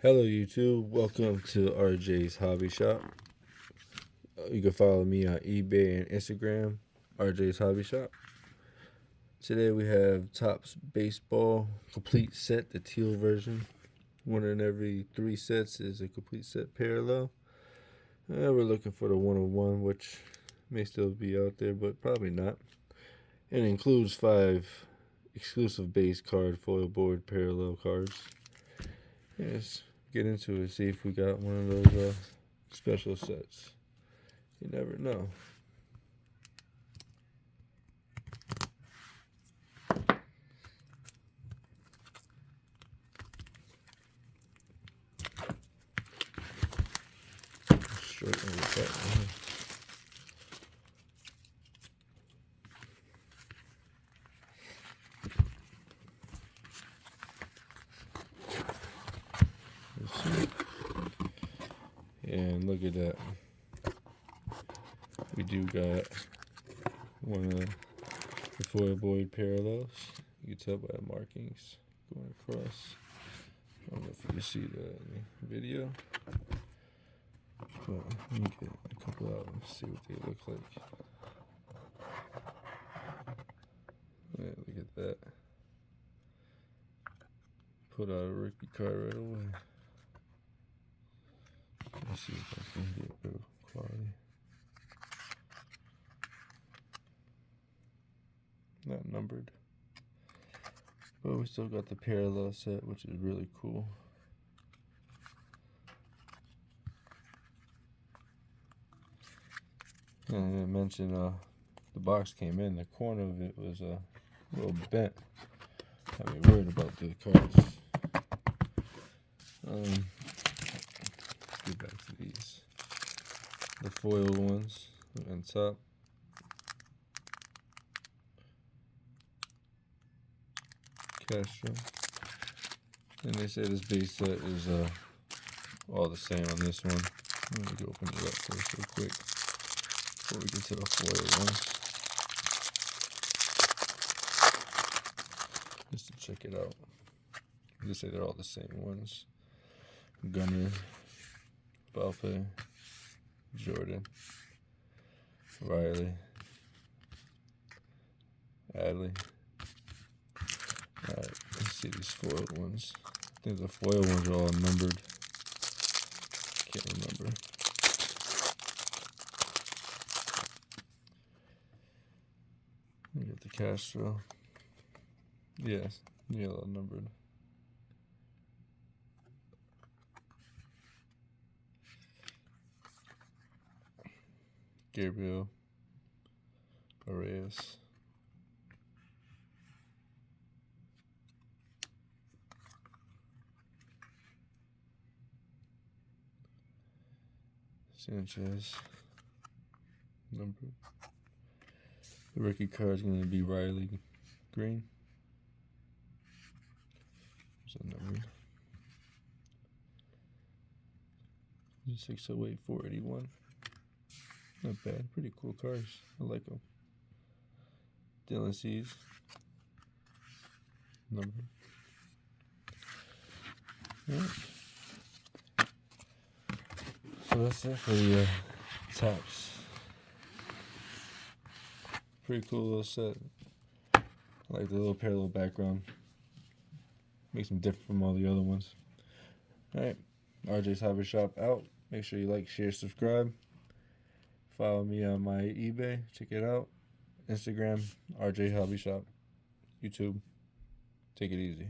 Hello YouTube, welcome to RJ's Hobby Shop. You can follow me on eBay and Instagram, RJ's Hobby Shop. Today we have Topps Baseball complete set, the teal version. One in every 3 sets is a complete set parallel. We're looking for the 101, which may still be out there, but probably not. It includes 5 exclusive base card foil board parallel cards. Yes. Get into it, see if we got one of those special sets. You never know. Straight with that one. And look at that. We do got one of the foil board parallels. You can tell by the markings going across. I don't know if you can see that in the video. But let me get a couple out and see what they look like. Yeah, look at that. Put out a rookie card right away. Let's see if I can get a bit of quality. Not numbered. But we still got the parallel set, which is really cool. And I mentioned the box came in, the corner of it was a little bent. I mean, worried about the cards. Let's get back to these. The foil ones on top. Castro. And they say this base set is all the same on this one. Let me go open it up first real quick before we get to the foil ones. Just to check it out. They say they're all the same ones. Gunner, Valpe, Jordan, Riley, Adley. Alright, let's see these foiled ones. I think the foil ones are all numbered. Can't remember. We got the Castro. Yes, yellow numbered. Gabriel Arias. Sanchez numbered. The rookie card is going to be Riley Green. What's that number? 608 481. Not bad. Pretty cool cards. I like them. Dylan Cease. Number. Alright. So that's it for the Topps. Pretty cool little set. I like the little parallel background. Makes them different from all the other ones. Alright. RJ's Hobby Shop out. Make sure you like, share, subscribe. Follow me on my eBay. Check it out. Instagram, RJ Hobby Shop. YouTube. Take it easy.